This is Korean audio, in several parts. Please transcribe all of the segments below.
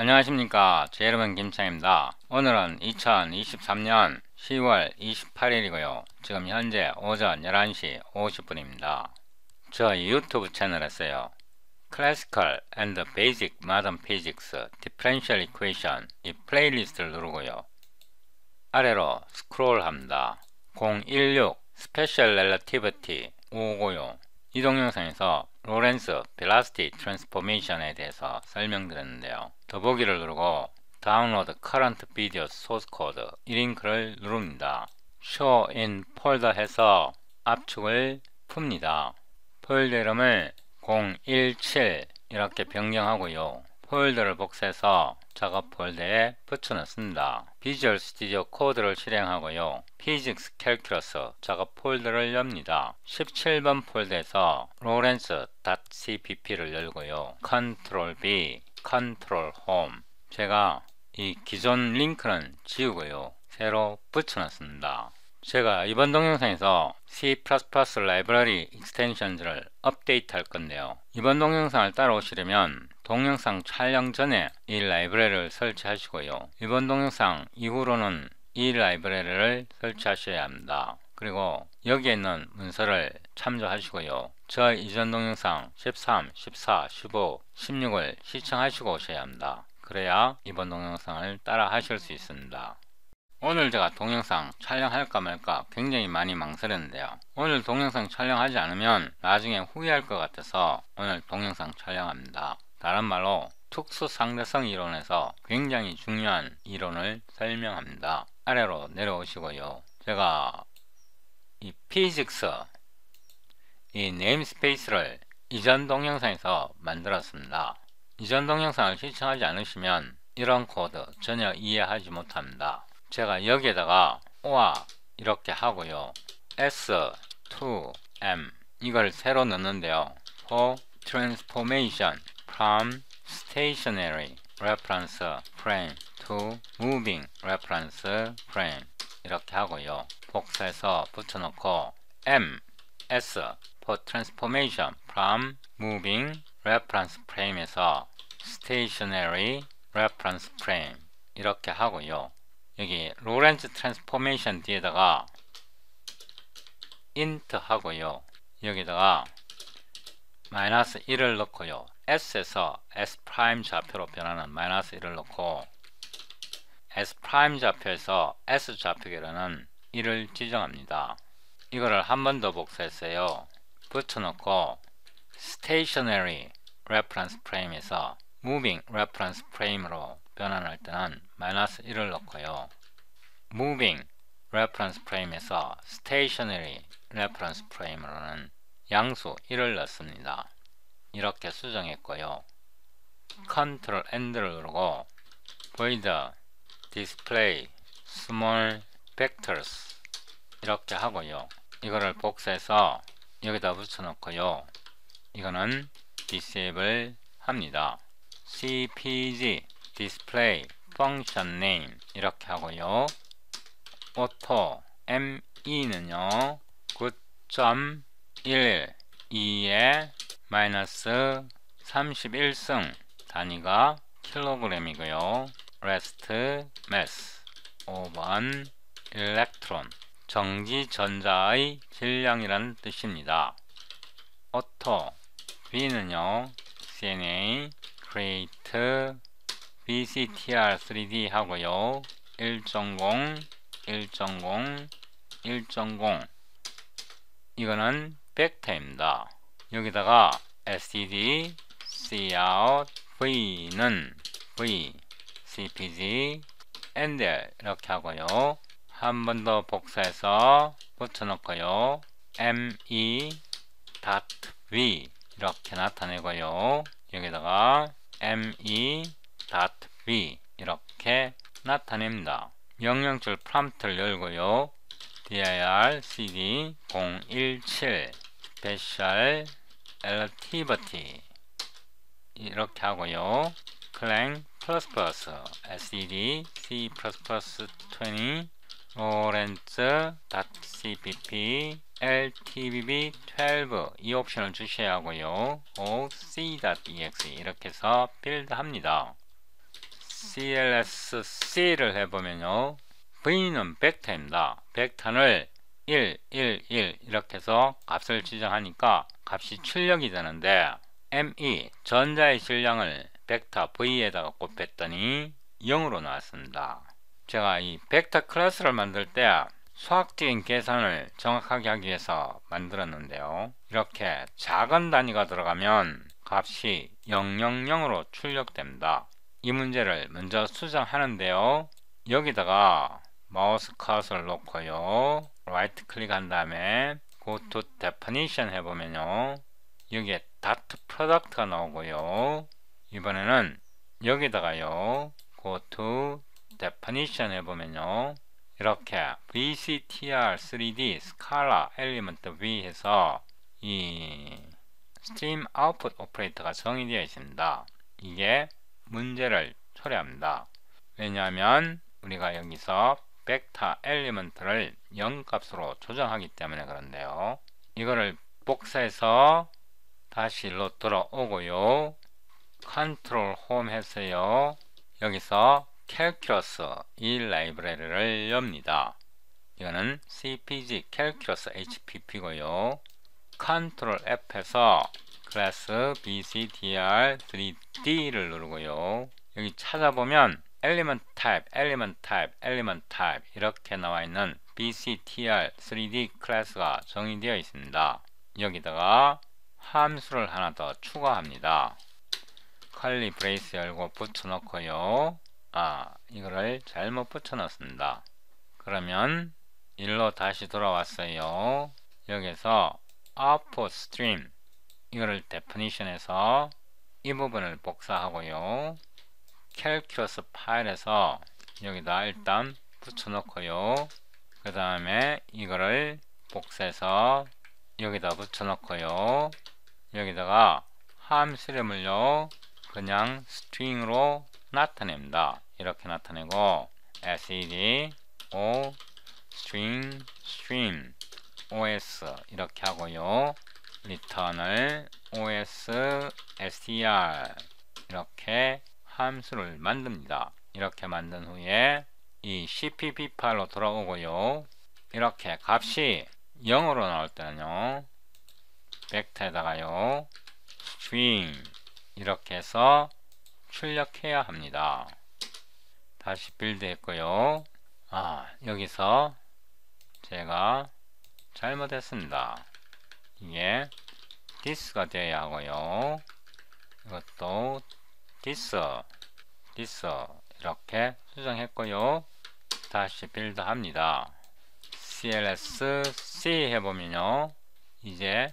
안녕하십니까. 제 이름은 김창입니다. 오늘은 2023년 10월 28일이고요. 지금 현재 오전 11시 50분입니다. 저희 유튜브 채널에서요. Classical and Basic Modern Physics Differential Equation 이 플레이리스트를 누르고요. 아래로 스크롤합니다. 016 Special Relativity 550 이 동영상에서 로렌츠 벨라시티 트랜스포메이션에 대해서 설명드렸는데요. 더보기를 누르고 다운로드 커런트 비디오 소스 코드 이 링크를 누릅니다. Show in Folder 해서 압축을 풉니다. 폴더 이름을 017 이렇게 변경하고요. 폴더를 복사해서 작업 폴더에 붙여넣습니다. 비주얼 스튜디오 코드를 실행하고요. 피직스 캘큘러스 작업 폴더를 엽니다. 17번 폴더에서 lawrence.cpp를 열고요. 컨트롤 B, 컨트롤 홈. 제가 이 기존 링크는 지우고요. 새로 붙여놨습니다. 제가 이번 동영상에서 C++ 라이브러리 익스텐션즈를 업데이트 할 건데요. 이번 동영상을 따라오시려면 동영상 촬영 전에 이 라이브러리를 설치하시고요. 이번 동영상 이후로는 이 라이브러리를 설치하셔야 합니다. 그리고 여기에 있는 문서를 참조하시고요. 저 이전 동영상 13, 14, 15, 16을 시청하시고 오셔야 합니다. 그래야 이번 동영상을 따라 하실 수 있습니다. 오늘 제가 동영상 촬영할까 말까 굉장히 많이 망설였는데요. 오늘 동영상 촬영하지 않으면 나중에 후회할 것 같아서 오늘 동영상 촬영합니다. 다른 말로 특수상대성 이론에서 굉장히 중요한 이론을 설명합니다. 아래로 내려오시고요. 제가 이 피직스 이 네임스페이스를 이전 동영상에서 만들었습니다. 이전 동영상을 시청하지 않으시면 이런 코드 전혀 이해하지 못합니다. 제가 여기에다가 OR 이렇게 하고요. S2M 이걸 새로 넣는데요. For transformation from stationary reference frame to moving reference frame 이렇게 하고요. 복사해서 붙여놓고 M, S for transformation from moving reference frame에서 stationary reference frame 이렇게 하고요. 여기 로렌츠 트랜스포메이션 뒤에다가 int 하고요. 여기다가 마이너스 1을 넣고요. s에서 s 프라임 좌표로 변하는 마이너스 1을 넣고 s 프라임 좌표에서 s 좌표계로는 1을 지정합니다. 이거를 한 번 더 복사했어요. 붙여놓고 stationary reference frame에서 moving reference frame으로 변환할 때는 마이너스 1을 넣고요. moving reference frame에서 stationary reference frame으로는 양수 1을 넣습니다. 이렇게 수정했고요. Ctrl End를 누르고 void display small vectors 이렇게 하고요. 이거를 복사해서 여기다 붙여놓고요. 이거는 disable 합니다. cpg display function name 이렇게 하고요. auto me는요 9.12에 마이너스 31승 단위가 킬로그램이고요. rest mass 5번 electron 정지전자의 질량이라는 뜻입니다. auto B는요 CNA create BCTR3D 하고요. 1.0 1.0 1.0 이거는 벡터입니다. 여기다가 std cout v는 v cpg and 이렇게 하고요. 한 번 더 복사해서 붙여놓고요. me.v 이렇게 나타내고요. 여기다가 me.v 이렇게 나타냅니다. 명령줄 프롬프트를 열고요. dir cd 017 special relativity 이렇게 하고요. clang ++std c++ 20 lawrence.cpp ltbb12 이 옵션을 주셔야 하고요. c.exe 이렇게 해서 빌드합니다. CLSC를 해보면요, V는 벡터입니다. 벡터를 1, 1, 1 이렇게 해서 값을 지정하니까 값이 출력이 되는데, ME 전자의 질량을 벡터 V에다가 곱했더니 0으로 나왔습니다. 제가 이 벡터 클래스를 만들 때 수학적인 계산을 정확하게 하기 위해서 만들었는데요, 이렇게 작은 단위가 들어가면 값이 000으로 출력됩니다. 이 문제를 먼저 수정하는데요, 여기다가 마우스 커서를 놓고요, 라이트 클릭한 다음에 Go to Definition 해보면요, 여기에 Dot Product가 나오고요, 이번에는 여기다가요 Go to Definition 해보면요, 이렇게 VCTR 3D Scala Element V 해서 이 Stream Output 오퍼레이터가 정의되어 있습니다. 이게 문제를 초래합니다. 왜냐하면 우리가 여기서 벡터 엘리먼트를 0값으로 조정하기 때문에 그런데요, 이거를 복사해서 다시 일로 들어오고요, 컨트롤 홈 해서요, 여기서 캘큘러스 이 라이브러리를 엽니다. 이거는 CPG 캘큘러스 HPP고요, 컨트롤 F 해서 클래스 BCTR 3D를 누르고요, 여기 찾아보면 Element Type, Element Type, Element Type 이렇게 나와 있는 BCTR 3D 클래스가 정의되어 있습니다. 여기다가 함수를 하나 더 추가합니다. 컬리 브레이스 열고 붙여놓고요, 이거를 잘못 붙여놨습니다. 그러면 일로 다시 돌아왔어요. 여기서 output stream 이거를 definition에서 이 부분을 복사하고요, 캘큘러스 파일에서 여기다 일단 붙여놓고요, 그 다음에 이거를 복사해서 여기다 붙여놓고요, 여기다가 함수 이름을요 그냥 스트링으로 나타냅니다. 이렇게 나타내고 SED O string stream OS 이렇게 하고요, return을 OS str 이렇게 함수를 만듭니다. 이렇게 만든 후에 이 CPP 파일로 돌아오고요, 이렇게 값이 0으로 나올 때는요, 벡터에다가요 string 이렇게 해서 출력해야 합니다. 다시 빌드 했고요, 여기서 제가 잘못했습니다. 이게 this가 되어야 하고요, 이것도 this 이렇게 수정했고요, 다시 빌드 합니다. CLSC 해보면요, 이제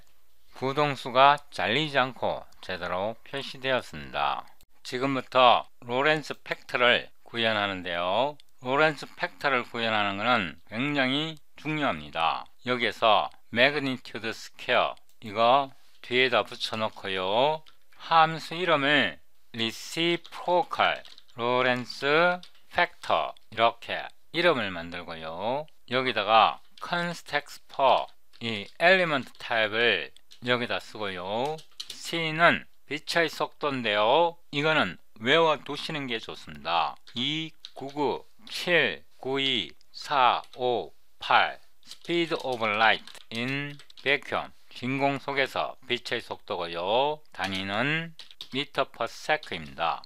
부동수가 잘리지 않고 제대로 표시되었습니다. 지금부터 로렌츠 팩터를 구현하는데요, 로렌츠 팩터를 구현하는 것은 굉장히 중요합니다. 여기에서 magnitude square 이거 뒤에다 붙여놓고요, 함수 이름을 reciprocal 로렌츠 팩터 이렇게 이름을 만들고요, 여기다가 context for 이 엘리먼트 타입을 여기다 쓰고요, C는 빛의 속도인데요, 이거는 외워두시는 게 좋습니다. 299 792 458 Speed of Light in Vacuum 진공 속에서 빛의 속도고요, 단위는 미터 per second입니다.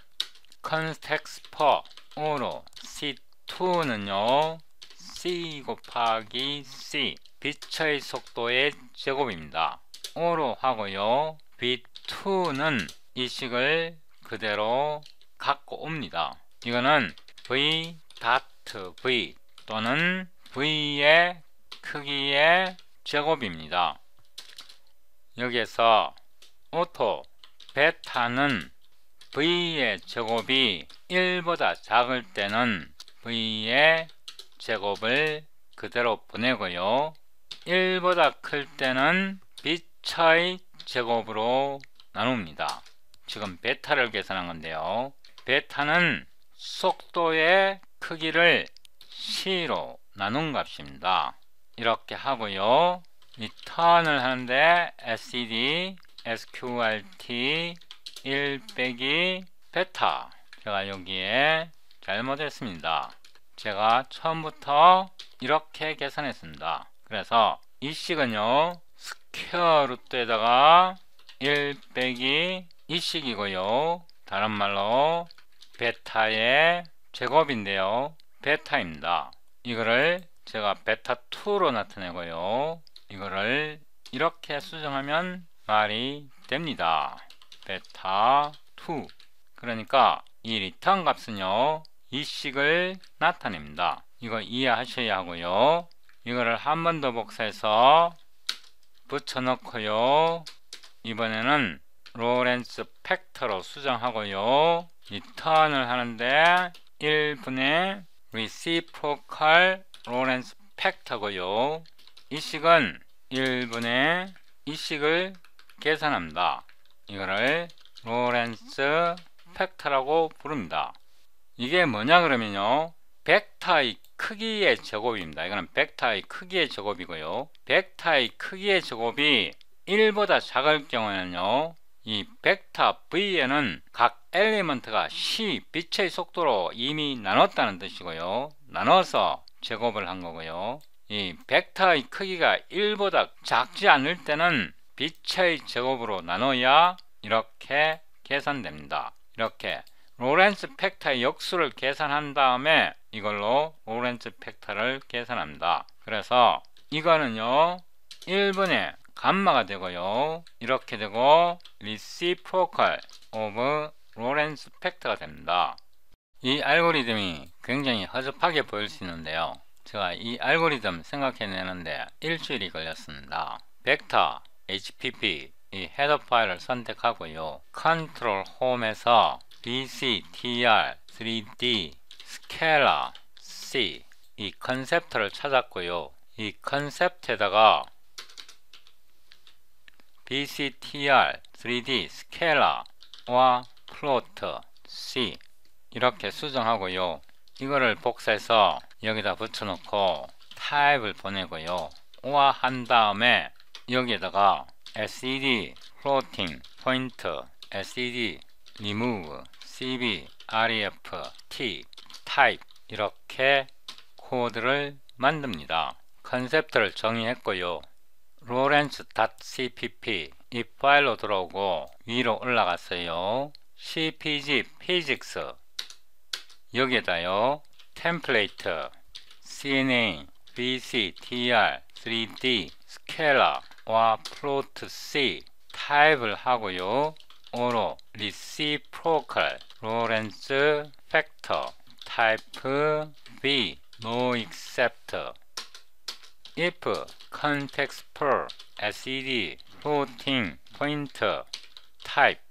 context for O로 C2는요 C 곱하기 C 빛의 속도의 제곱입니다. O로 하고요, V2는 이 식을 그대로 갖고 옵니다. 이거는 V.V 또는 V의 크기의 제곱입니다. 여기에서 오토 베타는 V의 제곱이 1보다 작을 때는 V의 제곱을 그대로 보내고요, 1보다 클 때는 빛의 제곱으로 나눕니다. 지금 베타를 계산한 건데요, 베타는 속도의 크기를 C로 나눈 값입니다. 이렇게 하고요, 리턴을 하는데 SED SQRT 1 빼기 베타, 제가 여기에 잘못했습니다. 제가 처음부터 이렇게 계산했습니다. 그래서 이 식은요 스퀘어 루트에다가 1 빼기 이 식이고요. 다른 말로 베타의 제곱인데요. 베타입니다. 이거를 제가 베타2로 나타내고요. 이거를 이렇게 수정하면 말이 됩니다. 베타2. 그러니까 이 리턴 값은요 이 식을 나타냅니다. 이거 이해하셔야 하고요. 이거를 한 번 더 복사해서 붙여넣고요. 이번에는 로렌츠 팩터로 수정하고요. 리턴을 하는데 1분의 reciprocal 로렌츠 팩터고요. 이 식은 1분의 이 식을 계산합니다. 이거를 로렌츠 팩터라고 부릅니다. 이게 뭐냐 그러면요 벡터의 크기의 제곱입니다. 이거는 벡터의 크기의 제곱이고요. 벡터의 크기의 제곱이 1보다 작을 경우에는요 이 벡터 V에는 각 엘리먼트가 c 빛의 속도로 이미 나눴다는 뜻이고요. 나눠서 제곱을 한 거고요. 이 벡터의 크기가 1보다 작지 않을 때는 빛의 제곱으로 나눠야 이렇게 계산됩니다. 이렇게 로렌츠 팩터의 역수를 계산한 다음에 이걸로 로렌츠 팩터를 계산합니다. 그래서 이거는요 1분의 감마가 되고요. 이렇게 되고 reciprocal of 로렌츠 팩터가 됩니다. 이 알고리즘이 굉장히 허접하게 보일 수 있는데요. 제가 이 알고리즘 생각해내는데 일주일이 걸렸습니다. 벡터 HPP 이 헤더 파일을 선택하고요. 컨트롤 홈에서 BCTR 3D 스케일러 C 이 컨셉터를 찾았고요. 이 컨셉트에다가 BCTR 3D 스케일러와 플로트 C 이렇게 수정하고요. 이거를 복사해서 여기다 붙여놓고 타입을 보내고요. 오화 한 다음에 여기에다가 SED floating point SED remove CB REF T type 이렇게 코드를 만듭니다. 컨셉트를 정의했고요. lawrence.cpp 이 파일로 들어오고 위로 올라갔어요. CPG physics 여기에다요 템플레이트 CNA BCTR 3D 스케일러와 플로트 C 타입을 하고요. 오로 reciprocal 로렌츠 팩터 타입 B no except if context per SED floating point type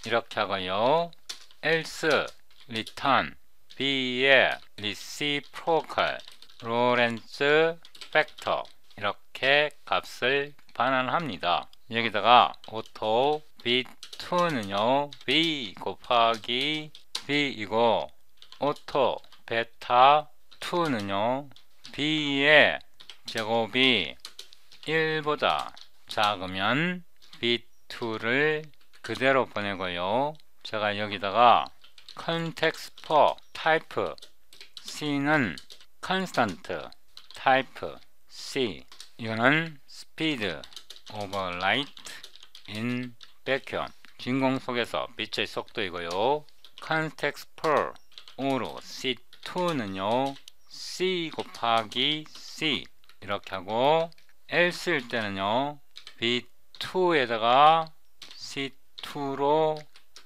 이렇게 하고요. else return B의 reciprocal 로렌츠 팩터 이렇게 값을 반환합니다. 여기다가 auto B2는요 B 곱하기 B이고 auto 베타 2는요 B의 제곱이 1보다 작으면 B2를 그대로 보내고요. 제가 여기다가 context for type C는 constant type C 이거는 speed of light in vacuum 진공 속에서 빛의 속도이고요. context per O로 C2는요 C 곱하기 C 이렇게 하고 else일 때는요 B2에다가 C2로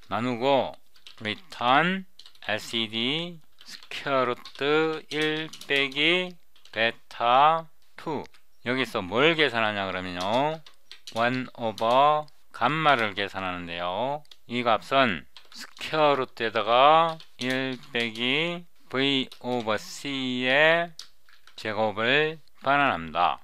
나누고 return SED 스퀘어 루트 1 빼기 베타 2 여기서 뭘 계산하냐 그러면요 1 over 감마를 계산하는데요. 이 값은 스퀘어 루트에다가 1 빼기 V over C의 제곱을 반환합니다.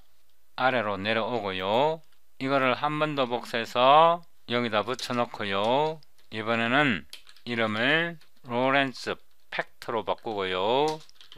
아래로 내려오고요. 이거를 한 번 더 복사해서 여기다 붙여놓고요. 이번에는 이름을 로렌츠 팩터로 바꾸고요.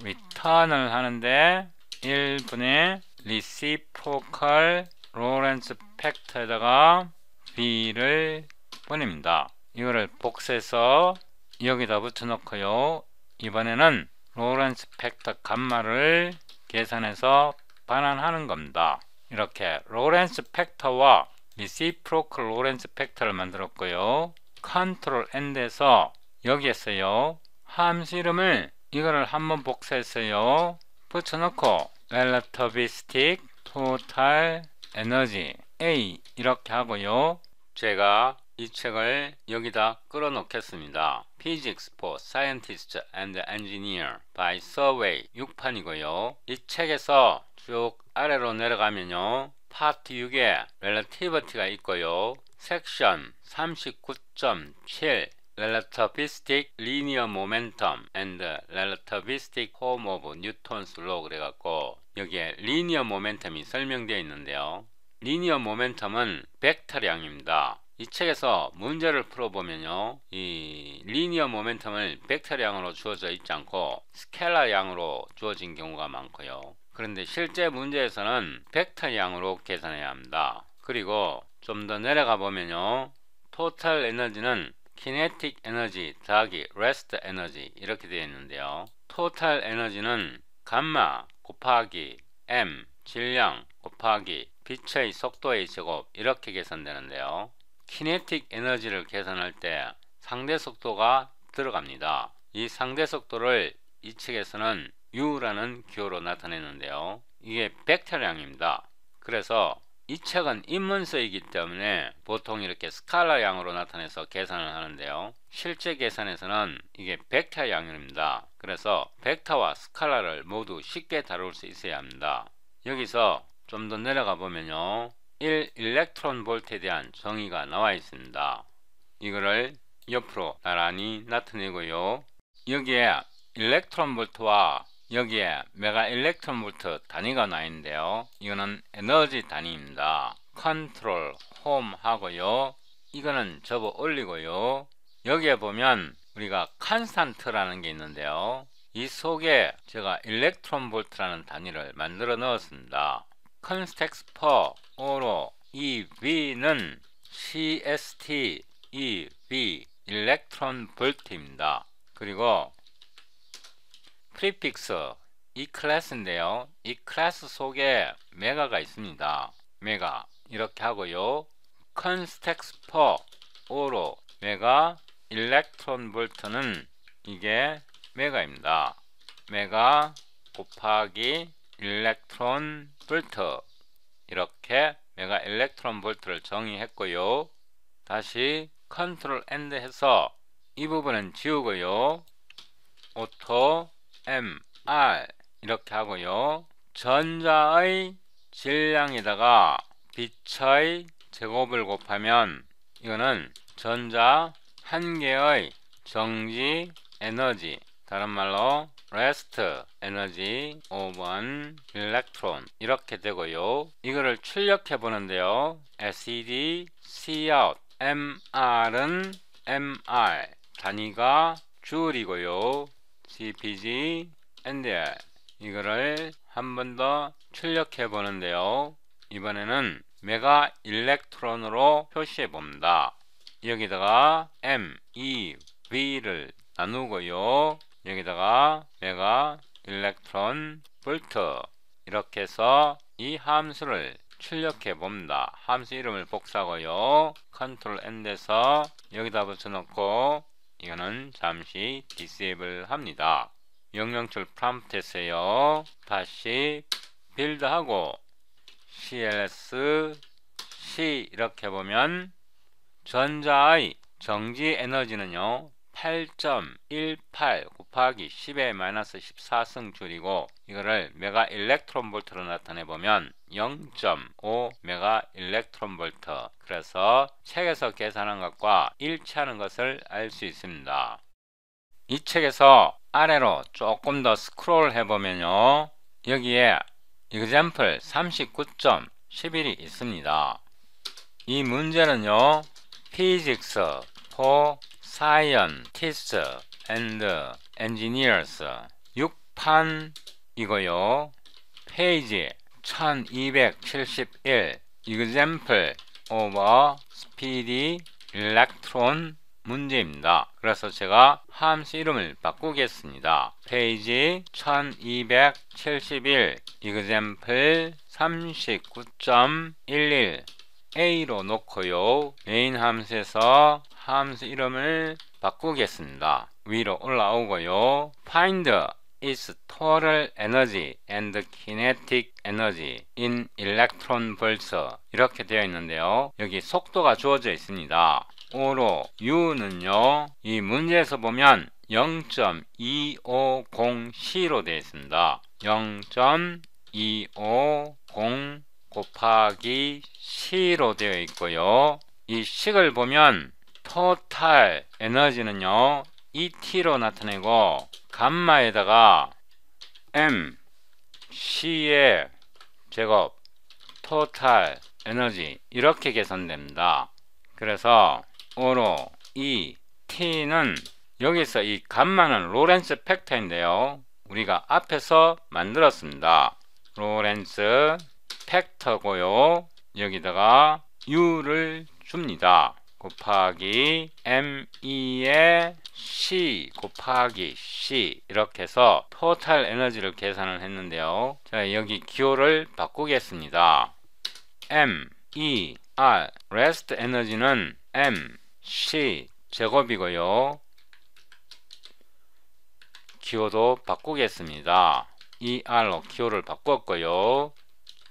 return을 하는데 1분의 reciprocal 로렌츠 팩터에다가 B를 보냅니다. 이거를 복사해서 여기다 붙여놓고요. 이번에는 로렌츠 팩터 감마를 계산해서 반환하는 겁니다. 이렇게 로렌츠 팩터와 리시프로컬 로렌츠 팩터를 만들었고요. 컨트롤 N에서 여기에서요 함수 이름을 이거를 한번 복사했어요. 붙여놓고 relativistic total energy A 이렇게 하고요. 제가 이 책을 여기다 끌어 놓겠습니다. Physics for Scientists and Engineers by Survey 6판이고요. 이 책에서 쭉 아래로 내려가면요 파트 6에 Relativity가 있고요. 섹션 39.7 Relativistic Linear Momentum and Relativistic Form of Newton's Law 그래갖고 여기에 Linear Momentum이 설명되어 있는데요. Linear Momentum은 벡터량입니다. 이 책에서 문제를 풀어보면요 이 리니어 모멘텀을 벡터량으로 주어져 있지 않고 스케일러량으로 주어진 경우가 많고요. 그런데 실제 문제에서는 벡터량으로 계산해야 합니다. 그리고 좀 더 내려가 보면요 토탈 에너지는 키네틱 에너지 더하기 레스트 에너지 이렇게 되어 있는데요. 토탈 에너지는 감마 곱하기 m 질량 곱하기 빛의 속도의 제곱 이렇게 계산되는데요. 키네틱 에너지를 계산할 때 상대 속도가 들어갑니다. 이 상대 속도를 이 책에서는 U라는 기호로 나타내는데요. 이게 벡터량입니다. 그래서 이 책은 인문서이기 때문에 보통 이렇게 스칼라량으로 나타내서 계산을 하는데요. 실제 계산에서는 이게 벡터량입니다. 그래서 벡터와 스칼라를 모두 쉽게 다룰 수 있어야 합니다. 여기서 좀 더 내려가 보면요 1 일렉트론 볼트에 대한 정의가 나와 있습니다. 이거를 옆으로 나란히 나타내고요. 여기에 일렉트론 볼트와 여기에 메가 일렉트론 볼트 단위가 나와 있는데요. 이거는 에너지 단위입니다. 컨트롤 홈 하고요. 이거는 접어 올리고요. 여기에 보면 우리가 컨스탄트라는 게 있는데요. 이 속에 제가 일렉트론 볼트라는 단위를 만들어 넣었습니다. 컨스텍스 퍼 오로 이 V는 CST EV 일렉트론 볼트입니다. 그리고 프리픽스 이 클래스인데요. 이 클래스 속에 메가가 있습니다. 메가 이렇게 하고요. 컨스텍스 퍼 오로 메가 일렉트론 볼트는 이게 메가입니다. 메가 곱하기 일렉트론 볼트 이렇게 메가 일렉트론 볼트를 정의했고요. 다시 컨트롤 엔드 해서 이 부분은 지우고요. 오토 MR 이렇게 하고요. 전자의 질량에다가 빛의 제곱을 곱하면 이거는 전자 한 개의 정지 에너지 다른 말로 레스트 에너지 오번 일렉트론 이렇게 되고요. 이거를 출력해 보는데요. SED, Cout, MR은 MR 단위가 줄이고요. CPG, NDR 이거를 한 번 더 출력해 보는데요. 이번에는 메가 일렉트론으로 표시해 봅니다. 여기다가 M, E, V를 나누고요. 여기다가 메가 일렉트론 볼트 이렇게 해서 이 함수를 출력해 봅니다. 함수 이름을 복사하고요. 컨트롤 N에서 여기다 붙여놓고 이거는 잠시 디세이블 합니다. 명령줄 프롬프트에서요. 다시 빌드하고 CLS C 이렇게 보면 전자의 정지 에너지는요 8.18 곱하기 10의 마이너스 14승 줄이고 이거를 메가 일렉트론 볼트로 나타내 보면 0.5 메가 일렉트론 볼트 그래서 책에서 계산한 것과 일치하는 것을 알 수 있습니다. 이 책에서 아래로 조금 더 스크롤 해보면요 여기에 example 39.11이 있습니다. 이 문제는요 Physics for Scientists and Engineers 6판이고요. 페이지 1271 Example of Speedy Electron 문제입니다. 그래서 제가 함수 이름을 바꾸겠습니다. 페이지 1271 example 39.11 A로 놓고요. 메인 함수에서 함수 이름을 바꾸겠습니다. 위로 올라오고요. Find its total energy and kinetic energy in electron volts 이렇게 되어 있는데요. 여기 속도가 주어져 있습니다. O로 U는요, 이 문제에서 보면 0.250C로 되어 있습니다. 0.250 곱하기 C로 되어 있고요. 이 식을 보면 토탈 에너지는요, ET로 나타내고 감마에다가 M, C의 제곱, 토탈 에너지 이렇게 계산됩니다. 그래서 O로 이 T는 여기서 이 감마는 로렌츠 팩터인데요. 우리가 앞에서 만들었습니다. 로렌츠 팩터고요. 여기다가 U를 줍니다. 곱하기 ME의 C 곱하기 C 이렇게 해서 토탈 에너지를 계산을 했는데요. 자, 여기 기호를 바꾸겠습니다. MER 레스트 에너지는 MC 제곱이고요. 기호도 바꾸겠습니다. ER로 기호를 바꿨고요.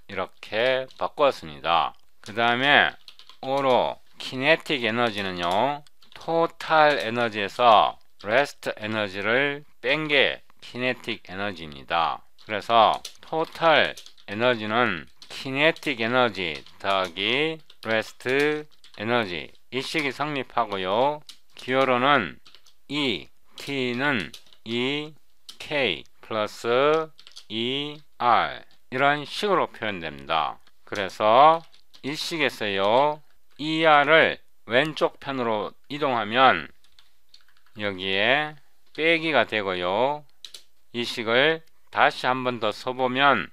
이렇게 바꿨습니다. 그 다음에 O로 키네틱 에너지는요, 토탈 에너지에서 레스트 에너지를 뺀 게 키네틱 에너지입니다. 그래서 토탈 에너지는 키네틱 에너지 더하기 레스트 에너지 이 식이 성립하고요. 기호로는 E, T는 E, K 플러스 E, R 이런 식으로 표현됩니다. 그래서 이 식에서요, ER을 왼쪽 편으로 이동하면 여기에 빼기가 되고요. 이 식을 다시 한 번 더 써보면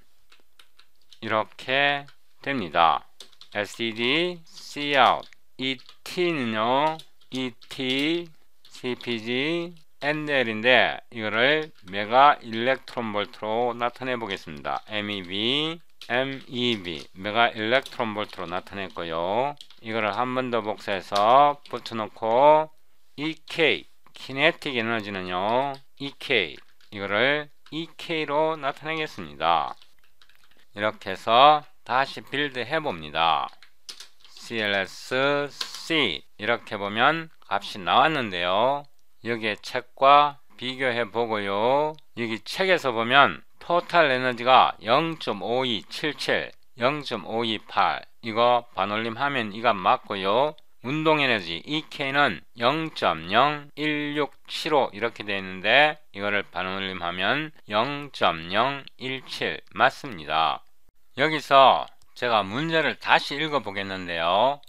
이렇게 됩니다. STD, Cout, ET는요, ET, CPG, NL인데 이거를 메가 일렉트론 볼트로 나타내 보겠습니다. MEV, MEV, 메가 일렉트론 볼트로 나타냈고요. 이거를 한 번 더 복사해서 붙여놓고 EK, 키네틱 에너지는요, EK, 이거를 EK로 나타내겠습니다. 이렇게 해서 다시 빌드 해봅니다. CLS-C 이렇게 보면 값이 나왔는데요. 여기에 책과 비교해 보고요. 여기 책에서 보면 토탈 에너지가 0.5277, 0.528 이거 반올림하면 이 값 맞고요. 운동 에너지 EK는 0.01675 이렇게 되어 있는데 이거를 반올림하면 0.017 맞습니다. 여기서 제가 문제를 다시 읽어 보겠는데요.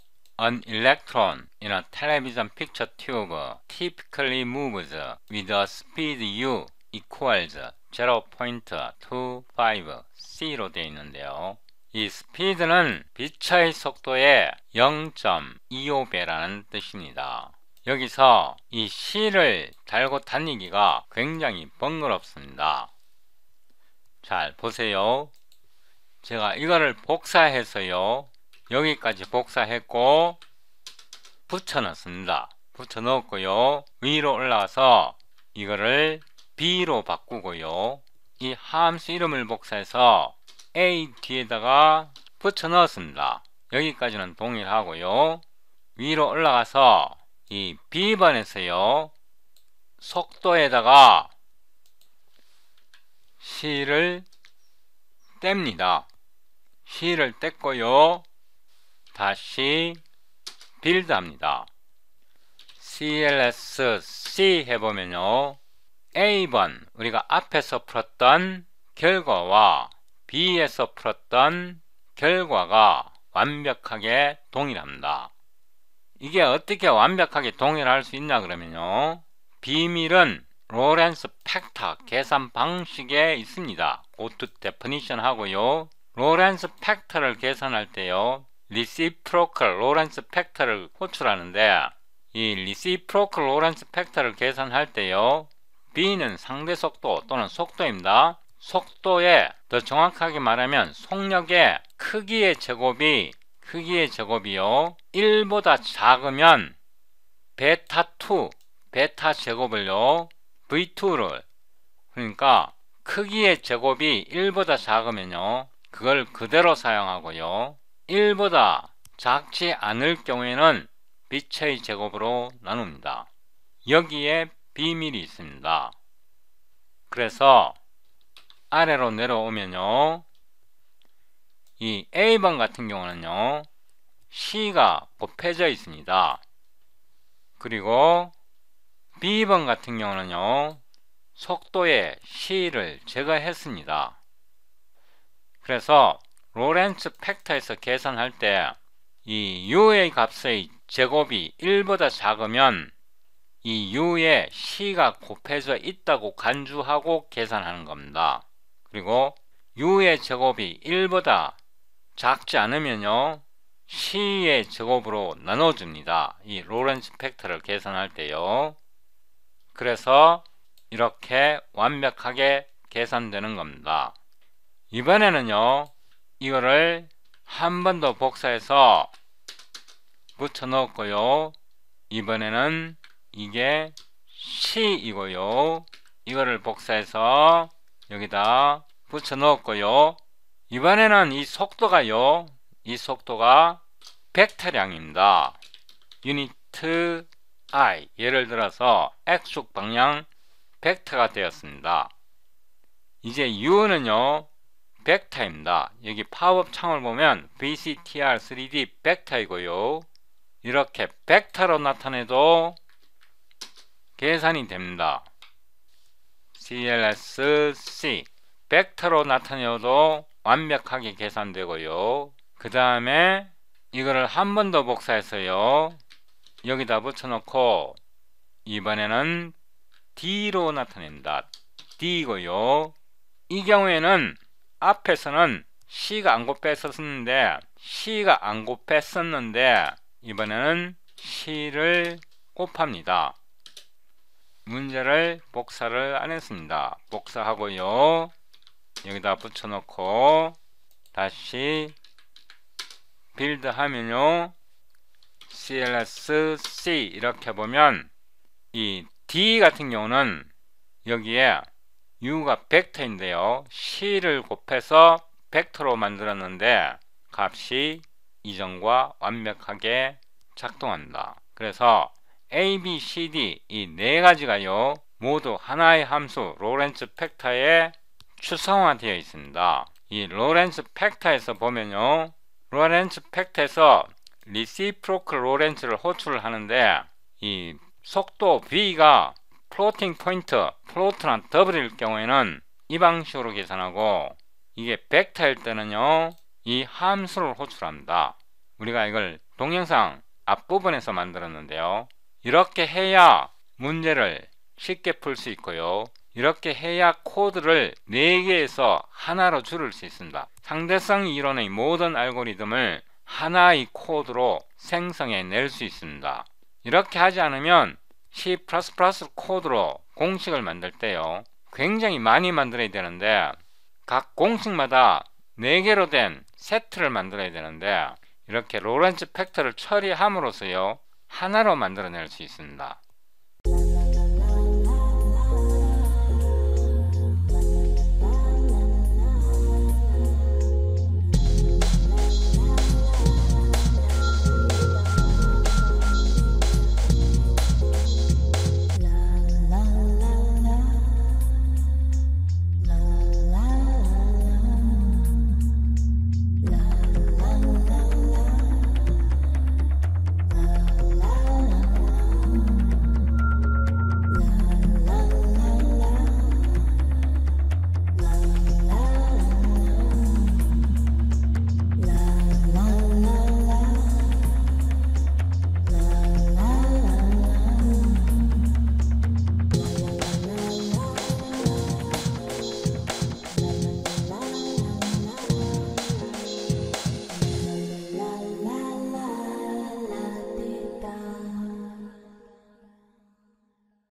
An electron in a television picture tube typically moves with a speed u equals 0.25 c로 되어 있는데요. 이 스피드는 빛의 속도의 0.25배라는 뜻입니다. 여기서 이 c를 달고 다니기가 굉장히 번거롭습니다. 잘 보세요. 제가 이거를 복사해서요, 여기까지 복사했고 붙여 넣습니다. 붙여 넣었고요. 위로 올라가서 이거를 B로 바꾸고요. 이 함수 이름을 복사해서 A 뒤에다가 붙여 넣었습니다. 여기까지는 동일하고요. 위로 올라가서 이 B번에서요, 속도에다가 C를 뗍니다. C를 뗐고요. 다시 빌드합니다. CLS-C 해보면요, A번 우리가 앞에서 풀었던 결과와 B에서 풀었던 결과가 완벽하게 동일합니다. 이게 어떻게 완벽하게 동일할 수 있냐 그러면요, 비밀은 로렌츠 팩터 계산 방식에 있습니다. 고투 데피니션 하고요. 로렌츠 팩터를 계산할 때요, 리시프로컬 로렌츠 팩터를 호출하는데 이 reciprocal 로렌츠 팩터를 계산할 때요, B는 상대 속도 또는 속도입니다. 속도의, 더 정확하게 말하면 속력의 크기의 제곱이요 1보다 작으면 베타2, 베타 제곱을요 V2를, 그러니까 크기의 제곱이 1보다 작으면요 그걸 그대로 사용하고요, 1보다 작지 않을 경우에는 빛의 제곱으로 나눕니다. 여기에 비밀이 있습니다. 그래서 아래로 내려오면요, 이 A번 같은 경우는요 C가 곱해져 있습니다. 그리고 B번 같은 경우는요 속도의 C를 제거했습니다. 그래서 로렌츠 팩터에서 계산할 때 이 U의 값의 제곱이 1보다 작으면 이 U에 C가 곱해져 있다고 간주하고 계산하는 겁니다. 그리고 U의 제곱이 1보다 작지 않으면요 C의 제곱으로 나눠줍니다. 이 로렌츠 팩터를 계산할 때요. 그래서 이렇게 완벽하게 계산되는 겁니다. 이번에는요 이거를 한 번 더 복사해서 붙여 넣었고요, 이번에는 이게 C이고요, 이거를 복사해서 여기다 붙여 넣었고요, 이번에는 이 속도가요, 이 속도가 벡터량입니다. 유니트 I, 예를 들어서 X축 방향 벡터가 되었습니다. 이제 U는요 벡터입니다. 여기 팝업 창을 보면 VCTR 3D 벡터이고요, 이렇게 벡터로 나타내도 계산이 됩니다. CLSC 벡터로 나타내도 완벽하게 계산되고요, 그 다음에 이거를 한 번 더 복사해서요 여기다 붙여놓고 이번에는 D로 나타낸다. D고요, 이 경우에는 앞에서는 C가 안 곱했었는데 이번에는 C를 곱합니다. 문제를 복사를 안 했습니다. 복사하고요, 여기다 붙여놓고 다시 빌드 하면요 CLSC 이렇게 보면 이 D 같은 경우는 여기에 U가 벡터인데요 C를 곱해서 벡터로 만들었는데 값이 이전과 완벽하게 작동한다. 그래서 A, B, C, D 이 네 가지가요 모두 하나의 함수 로렌츠 팩터에 추상화되어 있습니다. 이 로렌츠 팩터에서 보면요, 로렌츠 팩터에서 리시프로클 로렌츠를 호출을 하는데 이 속도 V가 플로팅 포인트, 플로트랑 더블일 경우에는 이 방식으로 계산하고, 이게 벡터일 때는요 이 함수를 호출합니다. 우리가 이걸 동영상 앞부분에서 만들었는데요, 이렇게 해야 문제를 쉽게 풀 수 있고요, 이렇게 해야 코드를 4개에서 하나로 줄일 수 있습니다. 상대성 이론의 모든 알고리즘을 하나의 코드로 생성해 낼 수 있습니다. 이렇게 하지 않으면 C++ 코드로 공식을 만들 때요 굉장히 많이 만들어야 되는데 각 공식마다 4개로 된 세트를 만들어야 되는데 이렇게 로렌츠 팩터를 처리함으로써요 하나로 만들어낼 수 있습니다.